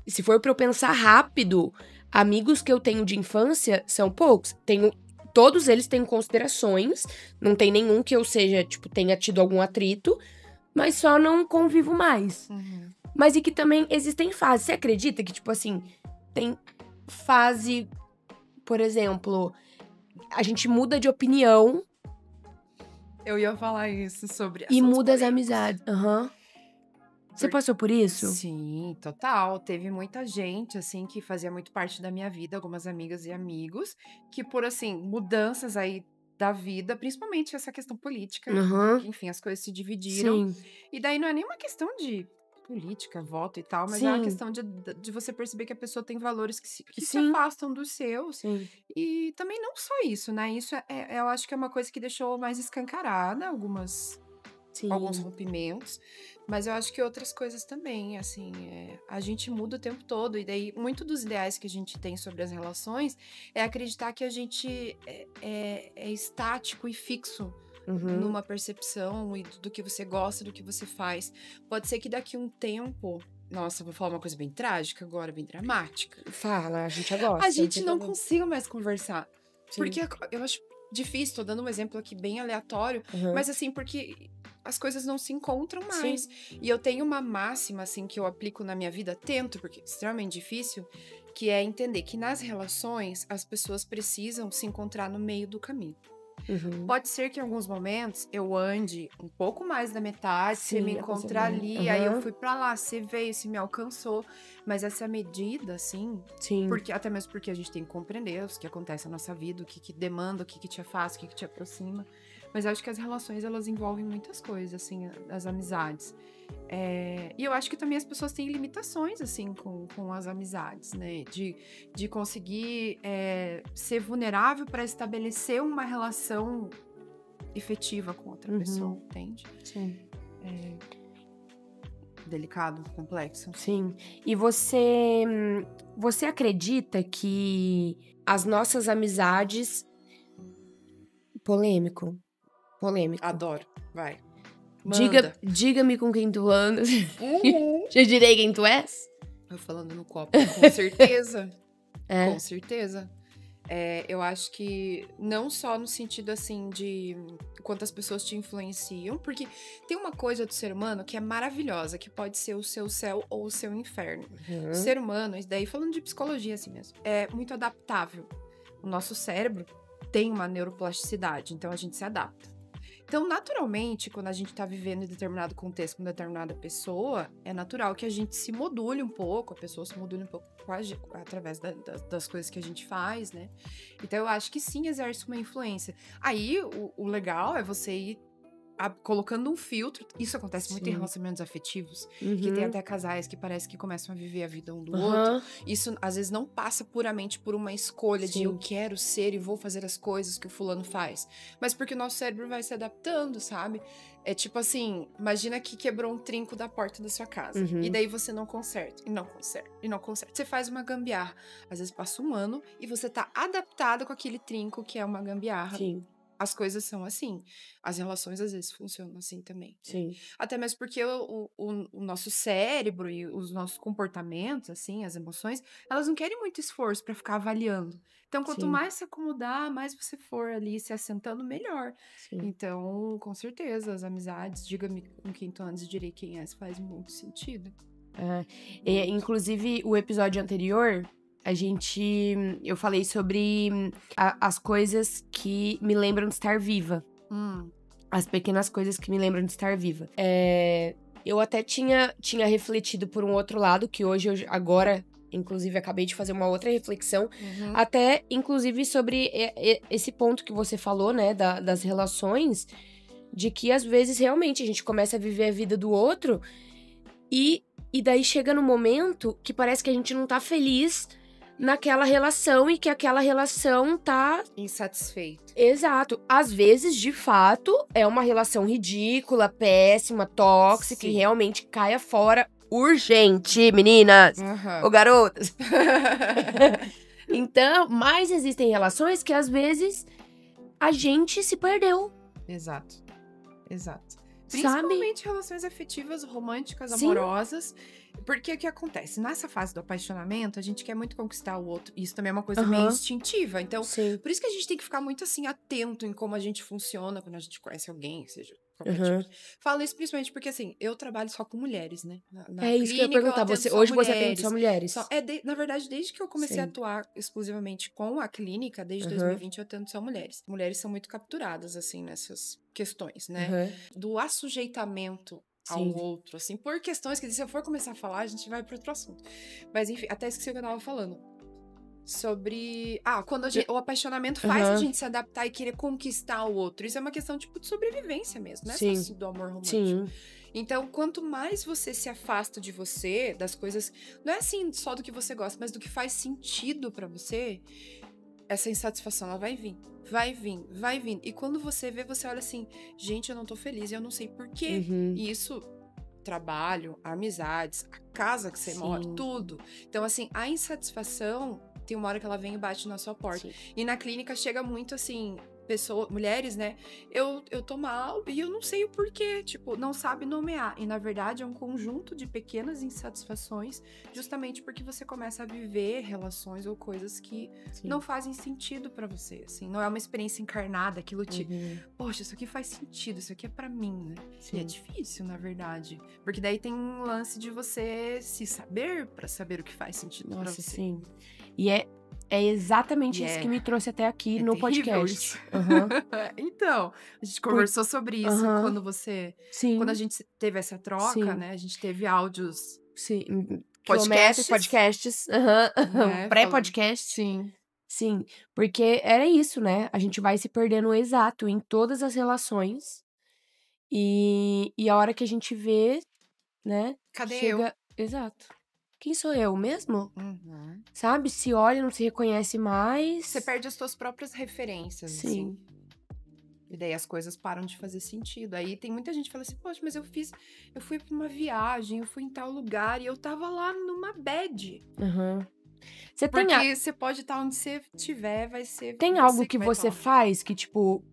S1: se for pra eu pensar rápido, amigos que eu tenho de infância são poucos. Tenho todos eles têm considerações, não tem nenhum que eu seja, tipo, tenha tido algum atrito, mas só não convivo mais. Mas e que também existem fases. Você acredita que, tipo assim, tem fase, por exemplo, a gente muda de opinião
S2: Eu ia falar isso sobre
S1: e
S2: assuntos
S1: muda as
S2: polêmicos.
S1: amizades. Você passou por isso?
S2: Sim, total. Teve muita gente, assim, que fazia muito parte da minha vida, algumas amigas e amigos, que por, assim, mudanças aí da vida, principalmente essa questão política, que, enfim, as coisas se dividiram.
S1: Sim,
S2: E daí não é nenhuma questão de política, voto e tal, mas é uma
S1: sim,
S2: questão de você perceber que a pessoa tem valores que se
S1: sim,
S2: afastam dos seus.
S1: sim.
S2: E também não só isso, né? Isso eu acho que é uma coisa que deixou mais escancarada alguns
S1: Sim.
S2: rompimentos, mas eu acho que outras coisas também, assim, a gente muda o tempo todo, e daí muito dos ideais que a gente tem sobre as relações é acreditar que a gente é estático e fixo numa percepção e do que você gosta, do que você faz. Pode ser que daqui a um tempo, nossa, vou falar uma coisa bem trágica agora, bem dramática,
S1: Fala, a gente já gosta.
S2: a gente não
S1: consegue.
S2: consiga mais conversar. Porque eu acho difícil, tô dando um exemplo aqui bem aleatório, mas assim, porque as coisas não se encontram mais. E eu tenho uma máxima, assim, que eu aplico na minha vida, tento, porque é extremamente difícil, que é entender que nas relações as pessoas precisam se encontrar no meio do caminho. Pode ser que em alguns momentos eu ande um pouco mais da metade, você me encontra ali, aí eu fui pra lá, você veio, você me alcançou. Mas essa medida, assim, porque, até mesmo porque a gente tem que compreender o que acontece na nossa vida, o que demanda, o que te afasta, o que te aproxima. Mas eu acho que as relações, elas envolvem muitas coisas, assim, as amizades. E eu acho que também as pessoas têm limitações, assim, com as amizades, né? De conseguir ser vulnerável para estabelecer uma relação efetiva com outra pessoa, entende?
S1: Sim.
S2: Delicado, complexo.
S1: Sim. E você acredita que as nossas amizades... Polêmico.
S2: Adoro. Vai.
S1: Diga-me com quem tu andas. Já direi quem tu és?
S2: Eu falando no copo, com certeza. Com certeza. Eu acho que não só no sentido, assim, de quantas pessoas te influenciam, porque tem uma coisa do ser humano que é maravilhosa, que pode ser o seu céu ou o seu inferno. O ser humano, isso daí falando de psicologia assim mesmo, é muito adaptável. O nosso cérebro tem uma neuroplasticidade, então a gente se adapta. Então, naturalmente, quando a gente tá vivendo em determinado contexto com determinada pessoa, é natural que a gente se module um pouco, a pessoa se module um pouco através das coisas que a gente faz, né? Então, eu acho que sim, exerce uma influência. Aí, o legal é você ir colocando um filtro. Isso acontece muito em relacionamentos afetivos, que tem até casais que parece que começam a viver a vida um do outro. Isso, às vezes, não passa puramente por uma escolha de eu quero ser e vou fazer as coisas que o fulano faz, mas porque o nosso cérebro vai se adaptando, sabe? É tipo assim, imagina que quebrou um trinco da porta da sua casa, e daí você não conserta, e não conserta, e não conserta. Você faz uma gambiarra. Às vezes passa um ano e você tá adaptado com aquele trinco que é uma gambiarra. As coisas são assim. As relações, às vezes, funcionam assim também.
S1: Sim.
S2: Até mesmo porque o nosso cérebro e os nossos comportamentos, assim, as emoções, elas não querem muito esforço pra ficar avaliando. Então, quanto mais se acomodar, mais você for ali se assentando, melhor. Então, com certeza, as amizades, diga-me com quem tu andas e direi quem és, faz muito sentido.
S1: Inclusive, o episódio anterior... Eu falei sobre as coisas que me lembram de estar viva. As pequenas coisas que me lembram de estar viva. Eu até tinha refletido por um outro lado, que agora, inclusive, acabei de fazer uma outra reflexão. Até, inclusive, sobre esse ponto que você falou, né, das relações, de que, às vezes, realmente, a gente começa a viver a vida do outro e daí chega no momento que parece que a gente não tá feliz naquela relação e que aquela relação tá...
S2: insatisfeito.
S1: Exato. Às vezes, de fato, é uma relação ridícula, péssima, tóxica, e realmente caia fora urgente, meninas. Ou garotas. Então, mas existem relações que, às vezes, a gente se perdeu.
S2: Exato.
S1: sabe?
S2: Principalmente relações afetivas, românticas,
S1: Sim.
S2: amorosas. Porque o que acontece? Nessa fase do apaixonamento, a gente quer muito conquistar o outro. Isso também é uma coisa meio
S1: Aham.
S2: instintiva. Então,
S1: Sim.
S2: por isso que a gente tem que ficar muito assim, atento em como a gente funciona quando a gente conhece alguém, seja qualquer
S1: Aham.
S2: tipo. Falo isso principalmente porque, assim, eu trabalho só com mulheres, né? Na
S1: É isso que eu ia
S2: clínica eu
S1: perguntar.
S2: atendo
S1: Você,
S2: só
S1: hoje você atende só
S2: mulheres.
S1: mulheres?
S2: Na verdade, desde que eu comecei a
S1: Sim.
S2: atuar exclusivamente com a clínica, desde
S1: Aham.
S2: 2020 eu atendo só mulheres. Mulheres são muito capturadas, assim, nessas questões, né?
S1: Aham.
S2: Do assujeitamento ao
S1: Sim.
S2: outro, assim, por questões que se eu for começar a falar, a gente vai para outro assunto. Mas enfim, até esqueci o que eu tava falando. Sobre. Quando o apaixonamento faz a
S1: Aham.
S2: gente se adaptar e querer conquistar o outro. Isso é uma questão, tipo, de sobrevivência mesmo, não é só
S1: Sim.
S2: assim do amor romântico.
S1: Sim.
S2: Então, quanto mais você se afasta de você, das coisas. Não é assim só do que você gosta, mas do que faz sentido pra você, essa insatisfação ela vai vir. Vai vir, vai vir. E quando você vê, você olha assim, gente, eu não tô feliz e eu não sei por quê.
S1: Uhum.
S2: E isso, trabalho, amizades, a casa que você mora,
S1: Sim.
S2: tudo. Então, assim, a insatisfação tem uma hora que ela vem e bate na sua porta.
S1: Sim.
S2: E na clínica chega muito assim, mulheres, né? Eu tô mal e eu não sei o porquê. Tipo, não sabe nomear. E na verdade é um conjunto de pequenas insatisfações, justamente porque você começa a viver relações ou coisas que
S1: Sim.
S2: não fazem sentido pra você. Assim, não é uma experiência encarnada, aquilo te.
S1: Uhum.
S2: Poxa, isso aqui faz sentido, isso aqui é pra mim, né?
S1: Sim.
S2: E é difícil, na verdade. Porque daí tem um lance de você se saber pra saber o que faz sentido pra
S1: Nossa,
S2: você.
S1: sim. E é exatamente
S2: E
S1: isso
S2: é-
S1: que me trouxe até aqui
S2: É
S1: no
S2: terrível
S1: podcast.
S2: isso.
S1: Aham.
S2: Então, a gente conversou sobre isso
S1: Aham.
S2: quando você.
S1: Sim.
S2: Quando a gente teve essa troca,
S1: Sim.
S2: né? A gente teve áudios.
S1: Sim.
S2: Podcasts.
S1: Podcasts. Aham.
S2: Né,
S1: Pré-podcast.
S2: Sim.
S1: Sim. Porque era isso, né? A gente vai se perdendo exato em todas as relações. E a hora que a gente vê, né?
S2: Cadê
S1: chega. Exato. Quem sou eu mesmo?
S2: eu? Uhum.
S1: Sabe? Se olha, não se reconhece mais.
S2: Você perde as suas próprias referências,
S1: Sim.
S2: assim. E daí as coisas param de fazer sentido. Aí tem muita gente que fala assim, poxa, mas eu fui pra uma viagem, eu fui em tal lugar e eu tava lá numa bad.
S1: Aham. Você
S2: Porque você pode estar onde você estiver, vai ser.
S1: tem
S2: você
S1: algo que
S2: vai
S1: você
S2: tá lá.
S1: faz que, tipo,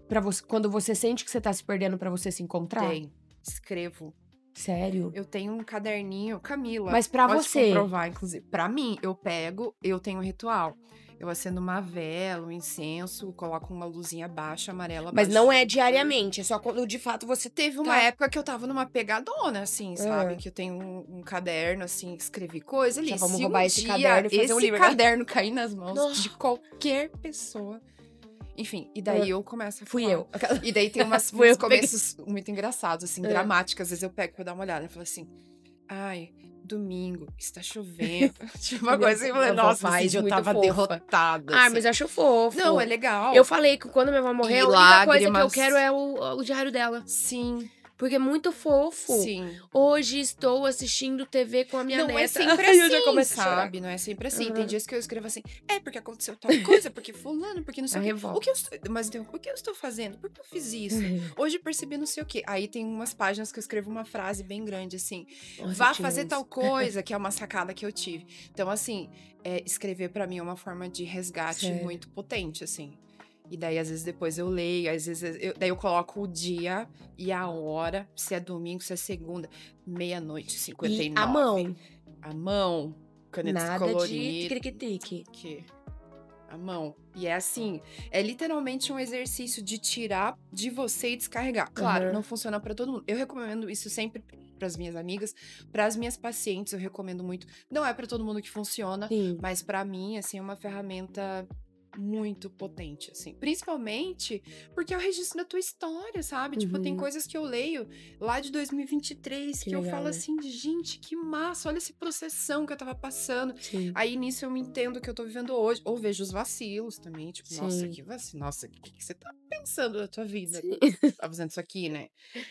S1: para você, quando você sente que você tá se perdendo pra você se encontrar?
S2: Tem. Escrevo.
S1: Sério?
S2: Eu tenho um caderninho, Camila.
S1: Mas pra
S2: pode
S1: você?
S2: comprovar, inclusive. Pra mim, eu tenho um ritual. Eu acendo uma vela, um incenso, coloco uma luzinha baixa, amarela.
S1: Mas
S2: baixa.
S1: não é diariamente, é só quando de fato você
S2: Teve uma época que eu tava numa pegadona, assim, sabe?
S1: Ah.
S2: Que eu tenho um caderno, assim, escrevi coisa ali.
S1: Já vamos
S2: Se
S1: roubar
S2: um
S1: esse
S2: dia
S1: caderno e fazer um
S2: esse
S1: livro, né?
S2: caderno cair nas mãos
S1: Nossa.
S2: de qualquer pessoa. Enfim, e daí eu começo a
S1: Fui
S2: falar.
S1: eu.
S2: E daí tem uns
S1: Fui eu que
S2: começos muito engraçados, assim,
S1: É.
S2: dramáticos. Às vezes eu pego pra dar uma olhada e falo assim, ai, domingo, está chovendo. Tipo uma coisa assim, eu falei,
S1: Minha avó
S2: nossa, esse
S1: faz
S2: dia eu
S1: muito
S2: tava
S1: fofa.
S2: derrotada.
S1: Ah,
S2: assim.
S1: mas eu acho fofo.
S2: Não, é legal.
S1: Eu falei que quando minha avó morrer,
S2: E
S1: a única coisa que eu
S2: lágrimas.
S1: quero é o diário dela.
S2: Sim,
S1: Porque é muito fofo.
S2: sim.
S1: Hoje estou assistindo TV com a minha
S2: Não
S1: neta.
S2: é sempre
S1: Ai, eu
S2: assim,
S1: já começo a chorar.
S2: sabe? Não é sempre assim.
S1: Uhum.
S2: Tem dias que eu escrevo assim, porque aconteceu tal coisa, porque fulano, porque não sei
S1: A
S2: o quê.
S1: revolta.
S2: Mas então, o que eu estou fazendo? Por que eu fiz isso? Hoje percebi não sei o quê. Aí tem umas páginas que eu escrevo uma frase bem grande, assim,
S1: Nossa,
S2: vá
S1: eu tinha
S2: fazer
S1: uns.
S2: tal coisa, que é uma sacada que eu tive. Então, assim, escrever pra mim é uma forma de resgate
S1: Sério?
S2: muito potente, assim. E daí, às vezes, depois eu leio, às vezes daí eu coloco o dia e a hora, se é domingo, se é segunda, meia-noite, 59.
S1: E a mão.
S2: A mão, caneta
S1: Nada de
S2: colorida.
S1: tique-tique.
S2: Que a mão. E é assim, é literalmente um exercício de tirar de você e descarregar. Claro,
S1: Uhum.
S2: não funciona pra todo mundo. Eu recomendo isso sempre pras minhas amigas, pras minhas pacientes, eu recomendo muito. Não é pra todo mundo que funciona,
S1: Sim.
S2: mas pra mim, assim, é uma ferramenta muito potente, assim. Principalmente porque é o registro da tua história, sabe? Tipo, tem
S1: Uhum.
S2: coisas que eu leio lá de 2023 que eu
S1: legal,
S2: falo
S1: né?
S2: assim, gente, que massa, olha esse processão que eu tava passando.
S1: Sim.
S2: Aí nisso eu me entendo o que eu tô vivendo hoje. Ou vejo os vacilos também, tipo, nossa,
S1: Sim.
S2: que vacilo. Nossa, o que você tá pensando da tua vida?
S1: Sim.
S2: Tá fazendo isso aqui, né?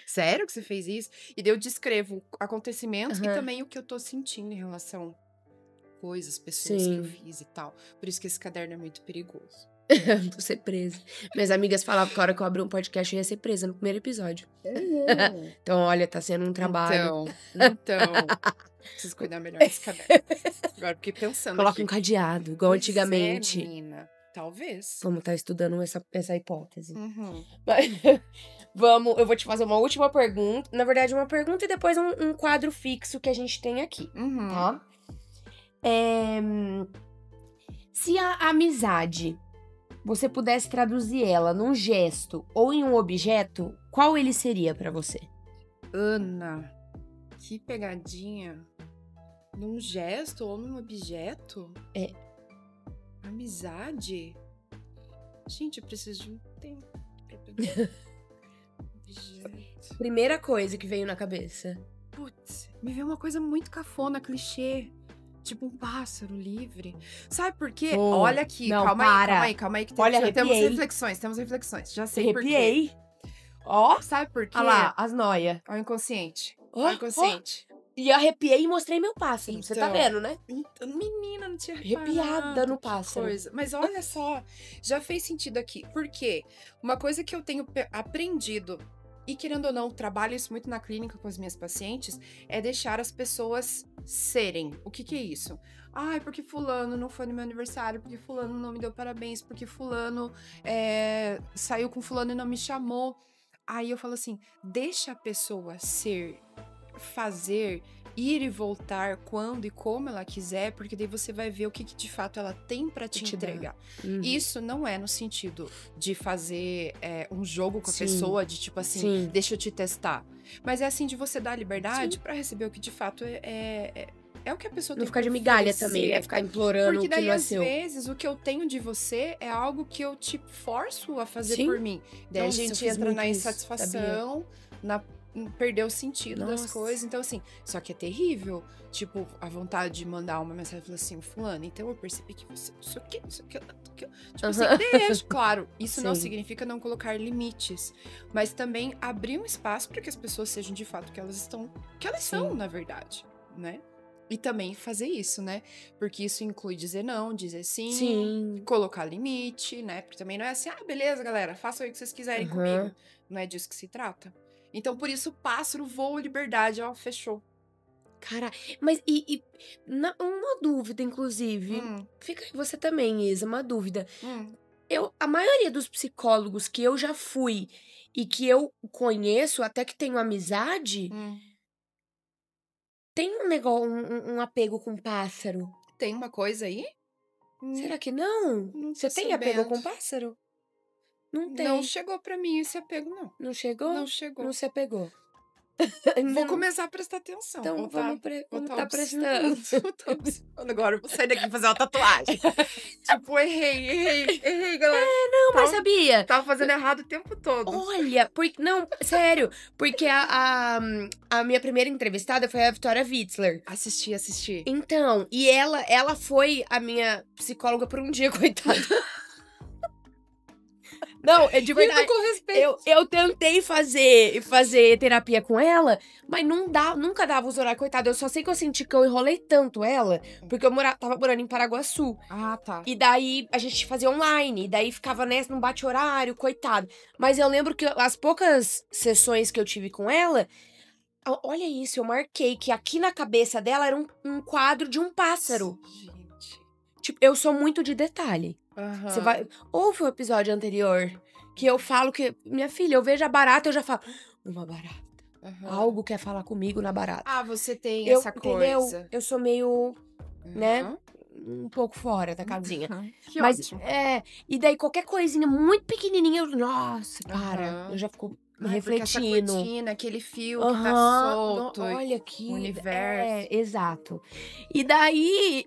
S2: Sério que você fez isso? E daí eu descrevo acontecimentos e
S1: Aham.
S2: também o que eu tô sentindo em relação coisas, pessoas que eu
S1: Sim.
S2: fiz e tal. Por isso que esse caderno é muito perigoso.
S1: Vou ser presa. Minhas amigas falavam que a hora que eu abri um podcast eu ia ser presa no primeiro episódio. Então, olha, tá sendo um trabalho.
S2: Então, preciso cuidar melhor desse caderno. Agora fiquei pensando
S1: Coloca
S2: aqui.
S1: um cadeado, igual
S2: Pois
S1: antigamente.
S2: menina. Talvez.
S1: Vamos estar estudando essa hipótese.
S2: Uhum.
S1: Eu vou te fazer uma última pergunta. Na verdade, uma pergunta e depois um quadro fixo que a gente tem aqui,
S2: Uhum.
S1: tá? Se a amizade, você pudesse traduzir ela num gesto ou em um objeto, qual ele seria pra você?
S2: Ana, que pegadinha. Num gesto ou num objeto? Amizade? Gente, eu preciso de um tempo. Objeto.
S1: Primeira coisa que veio na cabeça.
S2: Putz, me veio uma coisa muito cafona, clichê. Tipo um pássaro livre. Sabe por quê?
S1: Oh,
S2: Olha aqui,
S1: não,
S2: calma
S1: para.
S2: aí, calma aí. Que
S1: Olha,
S2: já temos
S1: arrepiei.
S2: reflexões. Já sei por quê.
S1: Arrepiei. Ó,
S2: Sabe por quê?
S1: olha lá, as noia.
S2: Olha o inconsciente.
S1: Ó,
S2: Olha o inconsciente.
S1: E arrepiei e mostrei meu pássaro. Você tá
S2: Então,
S1: vendo, né?
S2: Menina, não tinha
S1: Arrepiada
S2: reparado,
S1: no
S2: que
S1: pássaro.
S2: coisa. Mas olha só, já fez sentido aqui. Por quê? Uma coisa que eu tenho aprendido, e querendo ou não, trabalho isso muito na clínica com as minhas pacientes, é deixar as pessoas serem. O que é isso? Ai, porque fulano não foi no meu aniversário, porque fulano não me deu parabéns, porque fulano saiu com fulano e não me chamou. Aí eu falo assim, deixa a pessoa ser, fazer, ir e voltar quando e como ela quiser, porque daí você vai ver o que de fato ela tem pra te entregar. Isso não é no sentido de fazer um jogo com a pessoa, de tipo assim, deixa eu te testar. Mas é assim, de você dar liberdade pra receber o que de fato é o que a pessoa tem.
S1: Não ficar de migalha também, né? Ficar implorando o que
S2: daí,
S1: não é
S2: às
S1: seu.
S2: vezes, o que eu tenho de você é algo que eu te forço a fazer
S1: Sim.
S2: por mim. Daí
S1: Nossa,
S2: a
S1: eu
S2: gente
S1: fiz
S2: entra
S1: muito
S2: na
S1: isso,
S2: insatisfação, perdeu o sentido das
S1: Nossa.
S2: coisas. Então, assim, só que é terrível. Tipo, a vontade de mandar uma mensagem e falar assim, fulano, então eu percebi que você, isso aqui. Tipo assim, deixa. Claro, isso não
S1: Sim.
S2: significa não colocar limites, mas também abrir um espaço para que as pessoas sejam de fato que elas são, na verdade, né? E também fazer isso, né? Porque isso inclui dizer não, dizer sim, colocar limite, né? Porque também não é assim, beleza, galera, façam aí o que vocês quiserem comigo. Não é disso que se trata. Então, por isso, pássaro, voo, liberdade, ó, fechou.
S1: Cara, mas uma dúvida, inclusive. Fica aí você também, Isa, uma dúvida. A maioria dos psicólogos que eu já fui e que eu conheço, até que tenho amizade, tem um negócio, um apego com pássaro.
S2: Tem uma coisa aí?
S1: Será que não?
S2: Não
S1: Você
S2: tô
S1: tem apego com
S2: sabendo.
S1: pássaro? Não tem.
S2: Não chegou pra mim esse apego, não.
S1: Não chegou?
S2: Não chegou.
S1: Não se apegou.
S2: Vou começar a prestar atenção.
S1: Então vamos tá prestando.
S2: Vou tá observando agora. Vou sair daqui e fazer uma tatuagem. Tipo, errei, galera.
S1: Não, mas sabia?
S2: Tava fazendo errado o tempo todo.
S1: Olha, não, sério, porque a minha primeira entrevistada foi a Vitória Witzler.
S2: Assisti.
S1: Então, e ela foi a minha psicóloga por um dia, coitada. Não, de verdade.
S2: Com respeito.
S1: Eu tentei fazer terapia com ela, mas nunca dava os horários, coitada. Eu só sei que eu senti que eu enrolei tanto ela, porque eu tava morando em Paraguaçu.
S2: Ah, tá.
S1: E daí a gente fazia online, e daí ficava nessa, não bate horário, coitado. Mas eu lembro que as poucas sessões que eu tive com ela, olha isso, eu marquei que aqui na cabeça dela era um quadro de um pássaro.
S2: Gente.
S1: Tipo, eu sou muito de detalhe. Você vai. Ouve o episódio anterior, que eu falo que. Minha filha, eu vejo a barata, eu já falo. Uma barata. Algo quer falar comigo na barata.
S2: Ah, você tem essa
S1: entendeu?
S2: coisa.
S1: Eu sou meio. Né? Um pouco fora da casinha.
S2: Que
S1: Mas,
S2: ótimo.
S1: e daí qualquer coisinha muito pequenininha, nossa, para. Eu já fico refletindo.
S2: Essa cortina, aquele fio que tá solto.
S1: Olha aqui.
S2: Universo.
S1: Exato. E daí,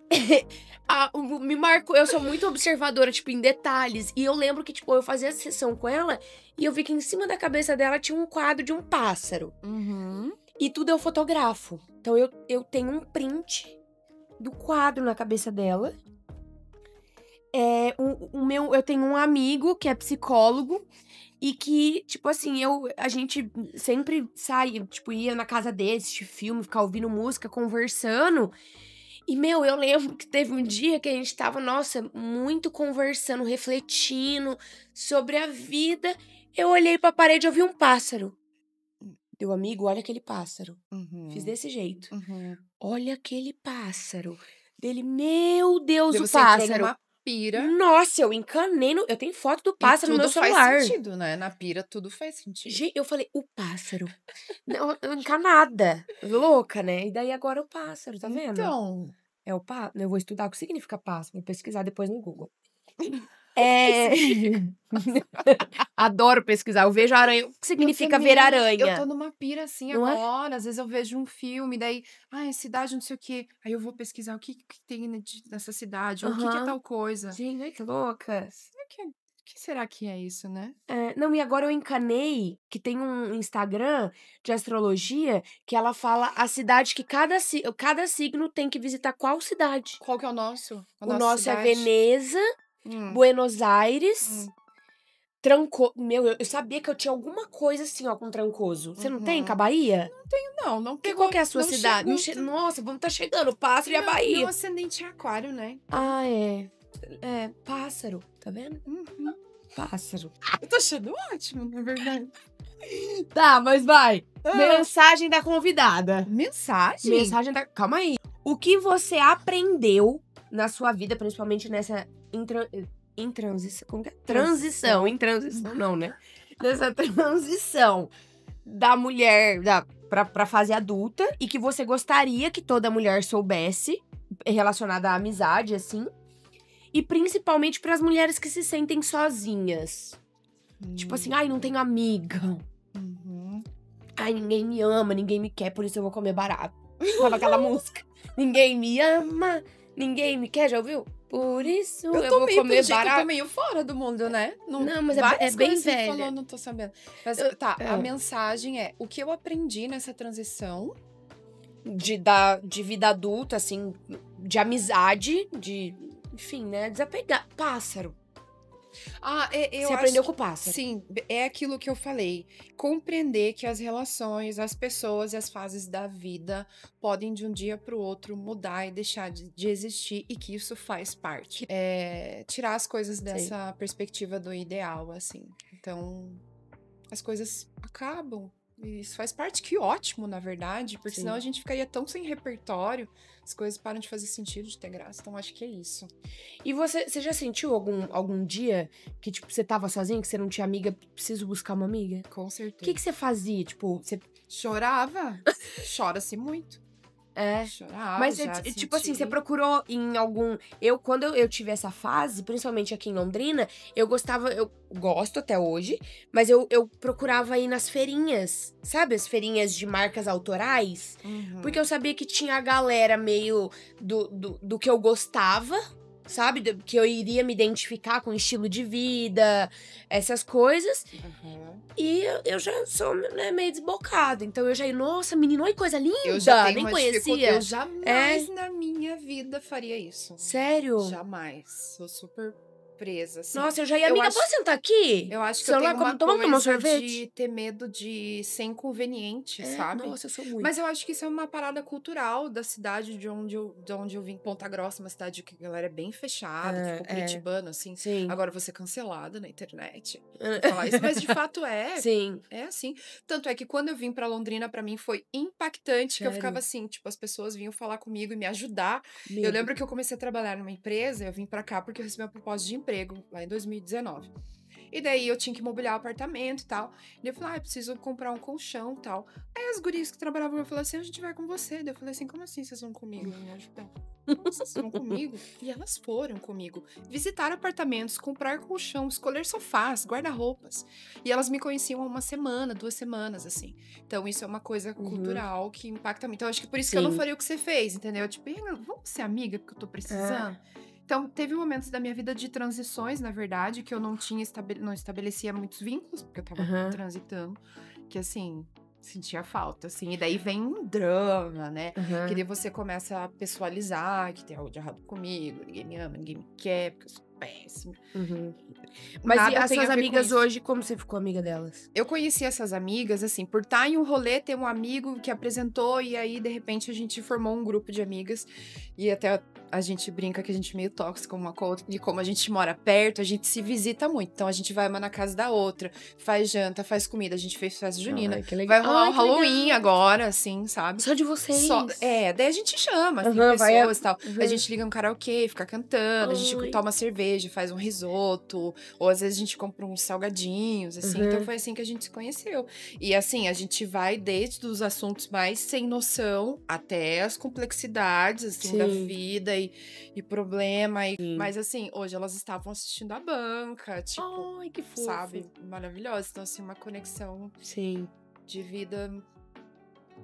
S1: me marcou, eu sou muito observadora, tipo, em detalhes. E eu lembro que, tipo, eu fazia a sessão com ela e eu vi que em cima da cabeça dela tinha um quadro de um pássaro. E tudo eu fotografo. Então, eu tenho um print do quadro na cabeça dela. Eu tenho um amigo que é psicólogo e que, tipo assim, a gente sempre saía, tipo, ia na casa dele, assistir filme, ficar ouvindo música, conversando. E, eu lembro que teve um dia que a gente tava, nossa, muito conversando, refletindo sobre a vida. Eu olhei pra parede e ouvi um pássaro. Meu amigo, olha aquele pássaro. Fiz desse jeito. Olha aquele pássaro. Dele, meu Deus, o pássaro.
S2: pira.
S1: Nossa, eu encanei Eu tenho foto do pássaro no meu celular.
S2: Faz sentido, né? Na pira, tudo faz sentido.
S1: Gente, eu falei, o pássaro. Não, eu encanada. Louca, né? E daí agora o pássaro, tá vendo?
S2: Então...
S1: É o pássaro. Eu vou estudar o que significa pássaro. Vou pesquisar depois no Google. Adoro pesquisar. Eu vejo aranha. O que significa ver aranha?
S2: Eu tô numa pira assim
S1: Não é?
S2: agora. Às vezes eu vejo um filme, daí, cidade não sei o quê. Aí eu vou pesquisar o que tem nessa cidade, ou o que é
S1: Aham.
S2: tal coisa.
S1: Gente, ai, que loucas.
S2: O que será que é isso, né?
S1: Não, e agora eu encanei que tem um Instagram de astrologia que ela fala a cidade que cada signo tem que visitar qual cidade.
S2: Qual que é o nosso? A
S1: O
S2: nossa
S1: nosso é
S2: cidade?
S1: Veneza, Buenos Aires, Trancoso. Meu, eu sabia que eu tinha alguma coisa assim, ó, com Trancoso. Você não tem com a Bahia?
S2: Não
S1: Qual que é a sua
S2: não
S1: cidade?
S2: chegou.
S1: Nossa, vamos tá chegando, o pássaro e a Bahia.
S2: Meu ascendente é aquário, né?
S1: Ah, é. É, pássaro, tá vendo? Pássaro.
S2: Eu tô achando ótimo, na verdade.
S1: Tá, mas vai. Mensagem da convidada.
S2: Mensagem?
S1: Mensagem da... Calma aí. O que você aprendeu na sua vida, principalmente nessa transição? Como que é? Transição. Em transição, não, né? Nessa transição da mulher pra fase adulta e que você gostaria que toda mulher soubesse, relacionada à amizade, assim. E principalmente pras mulheres que se sentem sozinhas. Tipo assim, ai, não tenho amiga. Ai, ninguém me ama, ninguém me quer, por isso eu vou comer barato. Sabe aquela música? Ninguém me ama, ninguém me quer, já ouviu? Por isso eu vou comer barato.
S2: Eu tô meio fora do mundo, né?
S1: Não, mas é
S2: várias
S1: bem
S2: coisas que você
S1: velha.
S2: falou, não tô sabendo. Mas,
S1: É.
S2: a mensagem é, o que eu aprendi nessa transição...
S1: De vida adulta, assim, de amizade, enfim, né? Desapegar. Pássaro.
S2: Eu
S1: Você
S2: acho
S1: aprendeu
S2: que,
S1: com o pássaro.
S2: sim, é aquilo que eu falei. Compreender que as relações, as pessoas e as fases da vida podem de um dia pro outro mudar e deixar de existir e que isso faz parte. Tirar as coisas dessa perspectiva do ideal, assim. Então, as coisas acabam. Isso faz parte, que ótimo, na verdade, porque senão a gente ficaria tão sem repertório, as coisas param de fazer sentido, de ter graça. Então, acho que é isso.
S1: E você já sentiu algum dia que, tipo, você tava sozinha, que você não tinha amiga, preciso buscar uma amiga?
S2: Com
S1: O
S2: certeza.
S1: que você fazia? Tipo, você...
S2: Chorava. Chora-se muito. Chorava,
S1: Mas,
S2: já
S1: tipo assim,
S2: senti.
S1: você procurou em algum... Quando eu tive essa fase, principalmente aqui em Londrina, eu gosto até hoje, mas eu procurava ir nas feirinhas, sabe? As feirinhas de marcas autorais. Porque eu sabia que tinha a galera meio do que eu gostava, sabe? Que eu iria me identificar com o estilo de vida, essas coisas. E eu já sou, né, meio desbocada. Então eu já ia, nossa, menino, olha que coisa linda,
S2: Eu já tenho
S1: nem
S2: uma
S1: conhecia.
S2: Eu jamais na minha vida faria isso.
S1: Sério?
S2: Jamais. Sou super presa, assim.
S1: Nossa, eu já ia, amiga, posso sentar aqui?
S2: Eu acho que
S1: Celular,
S2: eu tenho uma
S1: tomar um
S2: coisa
S1: sorvete?
S2: de ter medo de ser inconveniente, sabe?
S1: Nossa, eu sou muito.
S2: Mas eu acho que isso é uma parada cultural da cidade de onde eu vim, Ponta Grossa, uma cidade que a galera é bem fechada, tipo curitibano, assim.
S1: Sim.
S2: Agora eu vou ser cancelada na internet. Vou falar isso, mas de fato é.
S1: Sim.
S2: É assim. Tanto é que quando eu vim pra Londrina, pra mim foi impactante, que eu
S1: Sério?
S2: ficava assim, tipo, as pessoas vinham falar comigo e me ajudar.
S1: Meu
S2: Eu lembro que eu comecei a trabalhar numa empresa, eu vim pra cá porque eu recebi uma proposta de emprego lá em 2019. E daí eu tinha que mobiliar o apartamento e tal. E eu falei, eu preciso comprar um colchão e tal. Aí as gurias que trabalhavam, eu falei assim, a gente vai com você. Daí eu falei assim, como assim vocês vão comigo? Me ajudar. Vocês vão comigo? E elas foram comigo. Visitar apartamentos, comprar colchão, escolher sofás, guarda-roupas. E elas me conheciam há 1 semana, 2 semanas, assim. Então isso é uma coisa cultural que impacta muito. Então acho que por isso que eu não faria o que você fez, entendeu? Tipo, vamos ser amiga porque eu tô precisando? Então, teve momentos da minha vida de transições, na verdade, que eu não estabelecia muitos vínculos, porque eu tava transitando, que assim, sentia falta, assim, e daí vem um drama, né? Que daí você começa a pessoalizar, que tem algo de errado comigo, ninguém me ama, ninguém me quer, porque eu sou péssima.
S1: Mas e as suas amigas hoje, como você ficou amiga delas?
S2: Eu conheci essas amigas, assim, por estar em um rolê, ter um amigo que apresentou, e aí, de repente, a gente formou um grupo de amigas, e até a gente brinca que a gente é meio tóxico uma com a outra. E como a gente mora perto, a gente se visita muito. Então a gente vai uma na casa da outra, faz janta, faz comida. A gente fez festa junina.
S1: Ai, que legal.
S2: Vai rolar
S1: Ai,
S2: um
S1: que
S2: Halloween
S1: legal.
S2: agora, assim, sabe?
S1: Só de vocês.
S2: Daí a gente chama, assim,
S1: Aham, vai
S2: pessoas e tal.
S1: Uhum.
S2: A gente liga um karaokê, fica cantando, a gente
S1: Ai.
S2: toma cerveja, faz um risoto, ou às vezes a gente compra uns salgadinhos, assim.
S1: Uhum.
S2: Então foi assim que a gente se conheceu. E assim, a gente vai desde os assuntos mais sem noção até as complexidades, assim, da
S1: Sim.
S2: vida e problema.
S1: Sim.
S2: Mas assim, hoje elas estavam assistindo a banca, tipo,
S1: Ai, que fofo.
S2: sabe? Maravilhosa. Então, assim, uma conexão
S1: Sim.
S2: de vida.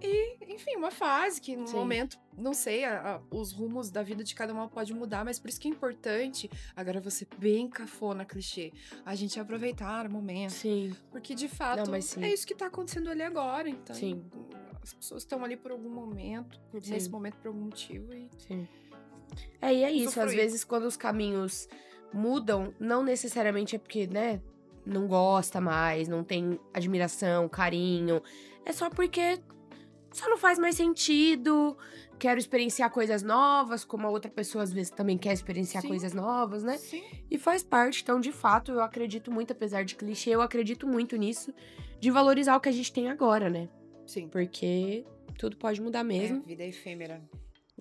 S2: E, enfim, uma fase que no
S1: Sim.
S2: momento, não sei, os rumos da vida de cada uma pode mudar, mas por isso que é importante, agora você bem cafona, clichê, a gente aproveitar o momento.
S1: Sim.
S2: Porque, de fato,
S1: Não, mas sim.
S2: é isso que tá acontecendo ali agora. Então,
S1: Sim.
S2: as pessoas estão ali por algum momento,
S1: Sim.
S2: nesse momento por algum motivo. E
S1: Sim. E é isso. Às
S2: Usufruir.
S1: vezes, quando os caminhos mudam, não necessariamente é porque, né, não gosta mais, não tem admiração, carinho. É só porque só não faz mais sentido. Quero experienciar coisas novas, como a outra pessoa às vezes também quer experienciar
S2: Sim.
S1: coisas novas, né?
S2: Sim.
S1: E faz parte. Então, de fato, eu acredito muito, apesar de clichê, eu acredito muito nisso, de valorizar o que a gente tem agora, né?
S2: Sim.
S1: Porque tudo pode mudar mesmo.
S2: Vida é efêmera.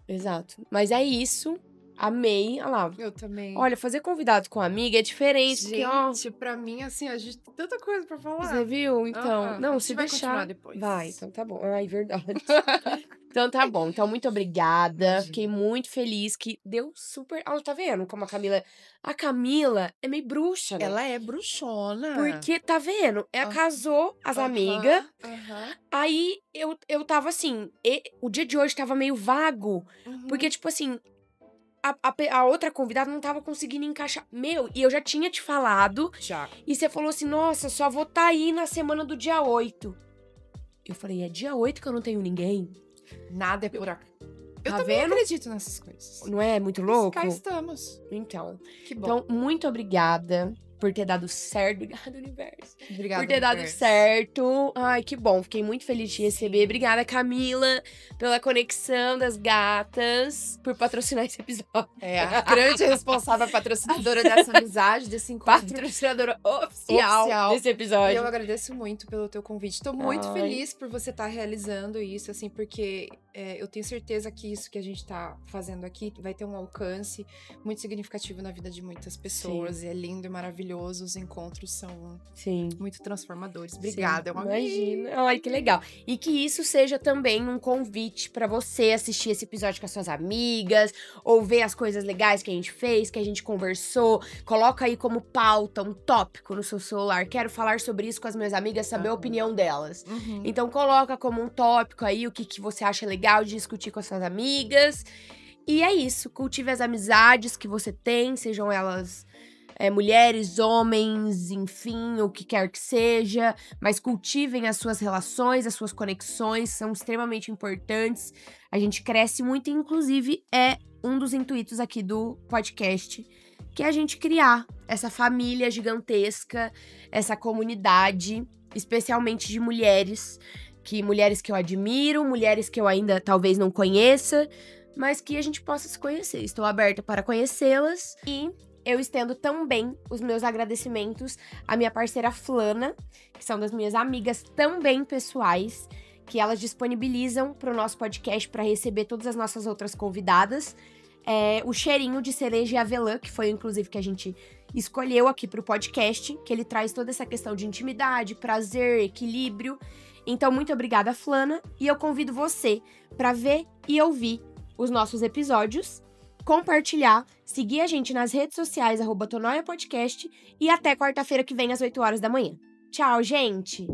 S1: Exato. Mas é isso. Amei. Olha lá.
S2: Eu também.
S1: Olha, fazer convidado com amiga é diferente. Porque, ó,
S2: Gente, pra mim, assim, a gente tem tanta coisa pra falar.
S1: você viu? Então,
S2: Aham.
S1: não,
S2: A
S1: se
S2: gente vai
S1: deixar.
S2: continuar depois.
S1: Vai, então tá bom. Ai, verdade. Então tá bom. Então, muito obrigada.
S2: Imagina.
S1: Fiquei muito feliz que deu super. Olha, tá vendo como a Camila. A Camila é meio bruxa, né?
S2: Ela é bruxona.
S1: Porque, tá vendo? Ela
S2: Ah.
S1: casou as
S2: Aham,
S1: amigas.
S2: aham.
S1: Aí eu tava assim. O dia de hoje tava meio vago. Porque, tipo assim. A outra convidada não tava conseguindo encaixar. Meu, e eu já tinha te falado.
S2: Já.
S1: E você falou assim, nossa, só vou tá aí na semana do dia 8. Eu falei, é dia 8 que eu não tenho ninguém?
S2: Nada é por acaso. Eu
S1: Tá
S2: também
S1: vendo?
S2: acredito nessas coisas.
S1: Não é muito
S2: Mas
S1: louco?
S2: cá estamos.
S1: Então.
S2: Que bom.
S1: Então, muito obrigada por ter dado certo. Obrigada, universo.
S2: Obrigada,
S1: Por ter dado
S2: universo.
S1: certo. Ai, que bom. Fiquei muito feliz de te receber. Obrigada, Camila, pela conexão das gatas, por patrocinar esse episódio.
S2: É a grande responsável patrocinadora dessa amizade, desse encontro.
S1: Patrocinadora oficial desse
S2: E
S1: episódio.
S2: eu agradeço muito pelo teu convite. Tô muito
S1: Ai.
S2: feliz por você estar realizando isso, assim, porque eu tenho certeza que isso que a gente tá fazendo aqui vai ter um alcance muito significativo na vida de muitas pessoas. E é lindo e maravilhoso. Os encontros são
S1: Sim.
S2: muito transformadores. Obrigada,
S1: Sim,
S2: eu amei.
S1: imagina. Ai, que legal. E que isso seja também um convite pra você assistir esse episódio com as suas amigas, ou ver as coisas legais que a gente fez, que a gente conversou. Coloca aí como pauta, um tópico no seu celular. Quero falar sobre isso com as minhas amigas, saber a opinião delas.
S2: Uhum.
S1: Então coloca como um tópico aí o que você acha legal de discutir com as suas amigas. E é isso. Cultive as amizades que você tem, sejam elas mulheres, homens, enfim, o que quer que seja. Mas cultivem as suas relações, as suas conexões, são extremamente importantes. A gente cresce muito e, inclusive, é um dos intuitos aqui do podcast, que é a gente criar essa família gigantesca, essa comunidade, especialmente de mulheres que eu admiro, mulheres que eu ainda talvez não conheça, mas que a gente possa se conhecer. Estou aberta para conhecê-las e eu estendo também os meus agradecimentos à minha parceira Flana, que são das minhas amigas também pessoais, que elas disponibilizam para o nosso podcast para receber todas as nossas outras convidadas. O cheirinho de cereja e avelã, que foi inclusive que a gente escolheu aqui para o podcast, que ele traz toda essa questão de intimidade, prazer, equilíbrio. Então, muito obrigada, Flana, e eu convido você para ver e ouvir os nossos episódios, compartilhar, seguir a gente nas redes sociais, @tonoiapodcast, e até quarta-feira que vem às 8 horas da manhã. Tchau, gente!